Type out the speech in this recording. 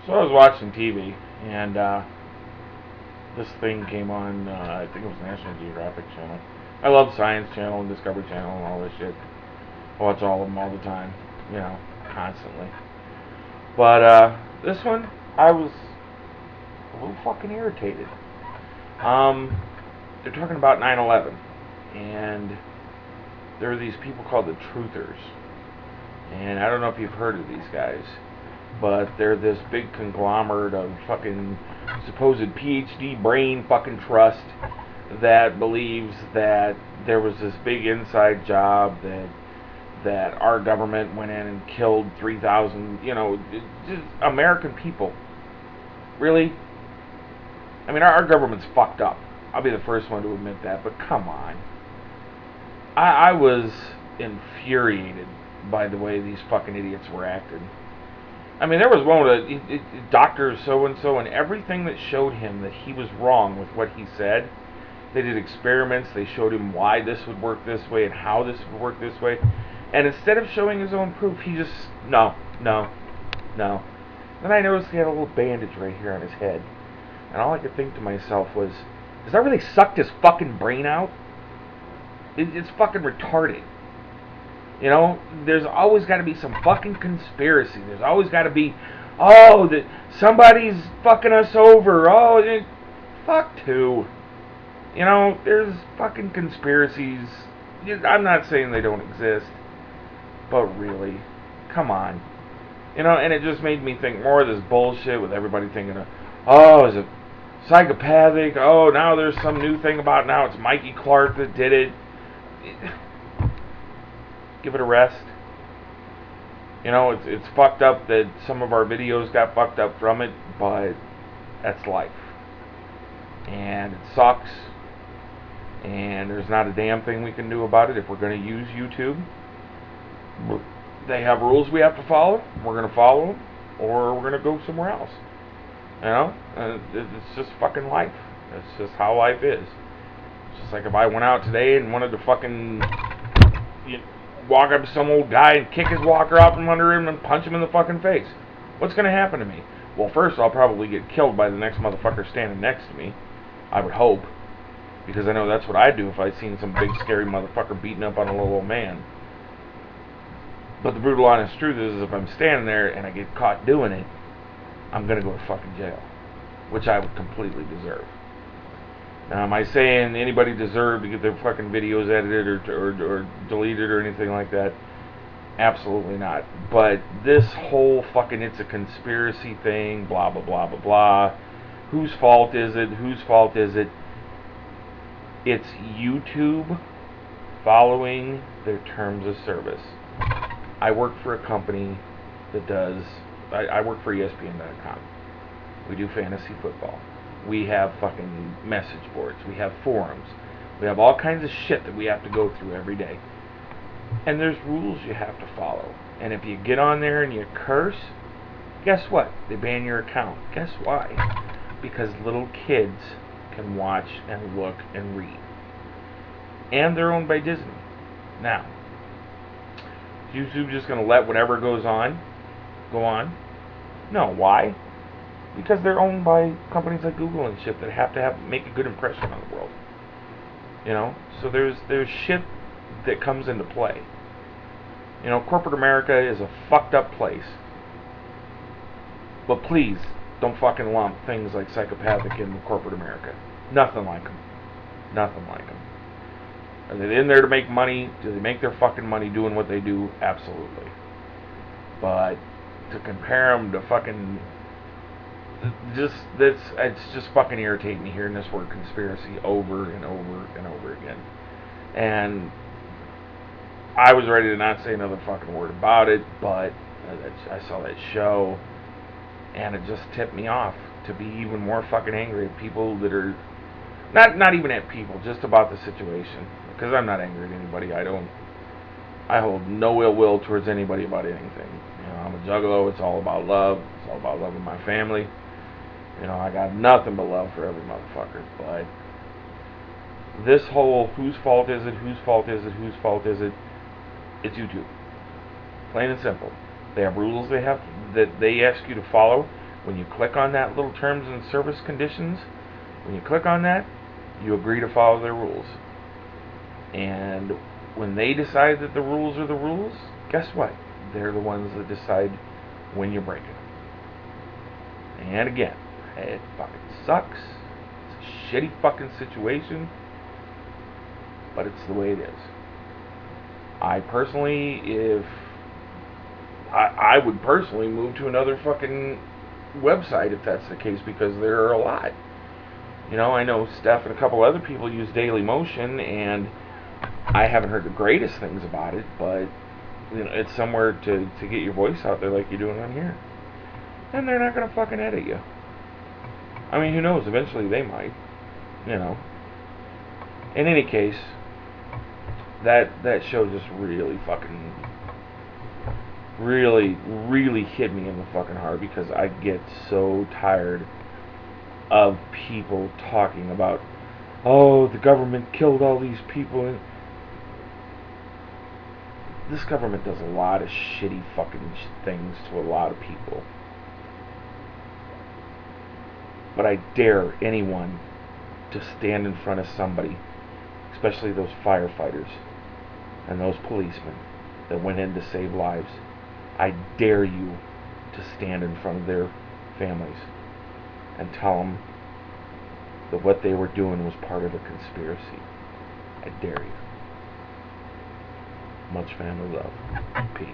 So I was watching TV, and this thing came on, I think it was National Geographic Channel. I love Science Channel and Discovery Channel and all this shit. I watch all of them all the time, you know, constantly. But this one, I was a little fucking irritated. Um, they're talking about 9/11, and there are these people called the Truthers. And I don't know if you've heard of these guys, but they're this big conglomerate of fucking supposed PhD brain fucking trust that believes that there was this big inside job that our government went in and killed 3,000, just American people. Really? I mean, our government's fucked up. I'll be the first one to admit that, but come on. I was infuriated by the way these fucking idiots were acting. I mean, there was one with a doctor so-and-so, and everything that showed him that he was wrong with what he said. They did experiments. They showed him why this would work this way and how this would work this way. And instead of showing his own proof, he just, no, no, no. Then I noticed he had a little bandage right here on his head. And all I could think to myself was, has that really sucked his fucking brain out? It's fucking retarded. You know, there's always got to be some fucking conspiracy. There's always got to be, oh, that somebody's fucking us over. Oh, fuck too. You know, there's fucking conspiracies. I'm not saying they don't exist, but really, come on. You know, and it just made me think more of this bullshit with everybody thinking, oh, is it psychopathic? Oh, now there's some new thing about now it's Mikey Clark that did it. Give it a rest. You know, it's fucked up that some of our videos got fucked up from it, but that's life. And it sucks. And there's not a damn thing we can do about it if we're going to use YouTube. They have rules we have to follow. We're going to follow them, or we're going to go somewhere else. You know? It's just fucking life. It's just how life is. It's just like if I went out today and wanted to fucking walk up to some old guy and kick his walker out from under him and punch him in the fucking face. What's going to happen to me? Well, first, I'll probably get killed by the next motherfucker standing next to me. I would hope. Because I know that's what I'd do if I'd seen some big scary motherfucker beating up on a little old man. But the brutal honest truth is if I'm standing there and I get caught doing it, I'm going to go to fucking jail. Which I would completely deserve. Now, am I saying anybody deserved to get their fucking videos edited or deleted or anything like that? Absolutely not. But this whole fucking it's a conspiracy thing, blah, blah, blah, blah, blah. Whose fault is it? Whose fault is it? It's YouTube following their terms of service. I work for a company that does... I work for ESPN.com. We do fantasy football. We have fucking message boards. We have forums. We have all kinds of shit that we have to go through every day. And there's rules you have to follow. And if you get on there and you curse, guess what? They ban your account. Guess why? Because little kids can watch and look and read. And they're owned by Disney. Now, is YouTube just going to let whatever goes on go on? No. Why? Because they're owned by companies like Google and shit that have to make a good impression on the world. You know? So there's shit that comes into play. You know, corporate America is a fucked up place. But please, don't fucking lump things like psychopathic in corporate America. Nothing like them. Nothing like them. Are they in there to make money? Do they make their fucking money doing what they do? Absolutely. But to compare them to fucking... it's just fucking irritating me hearing this word conspiracy over and over and over again. And I was ready to not say another fucking word about it, but I saw that show, and it just tipped me off to be even more fucking angry at people that are not even at people, just about the situation. Because I'm not angry at anybody. I hold no ill will towards anybody about anything. You know, I'm a juggalo. It's all about love. It's all about loving my family. You know, I got nothing but love for every motherfucker. But this whole whose fault is it, whose fault is it, whose fault is it, it's YouTube. Plain and simple. They have rules that they ask you to follow. When you click on that little terms and service conditions, when you click on that, you agree to follow their rules. And when they decide that the rules are the rules, guess what? They're the ones that decide when you break it. And again, it fucking sucks. It's a shitty fucking situation, but it's the way it is. I personally, if I would personally move to another fucking website if that's the case, because there are a lot. You know, I know Steph and a couple other people use Daily Motion, and I haven't heard the greatest things about it, but you know, it's somewhere to get your voice out there like you're doing on here. And they're not gonna fucking edit you. I mean, who knows? Eventually they might. You know. In any case, that show just really fucking really hit me in the fucking heart, because I get so tired of people talking about, oh, the government killed all these people. And this government does a lot of shitty fucking things to a lot of people. But I dare anyone to stand in front of somebody, especially those firefighters and those policemen that went in to save lives. I dare you to stand in front of their families and tell them that what they were doing was part of a conspiracy. I dare you. Much family love. Peace.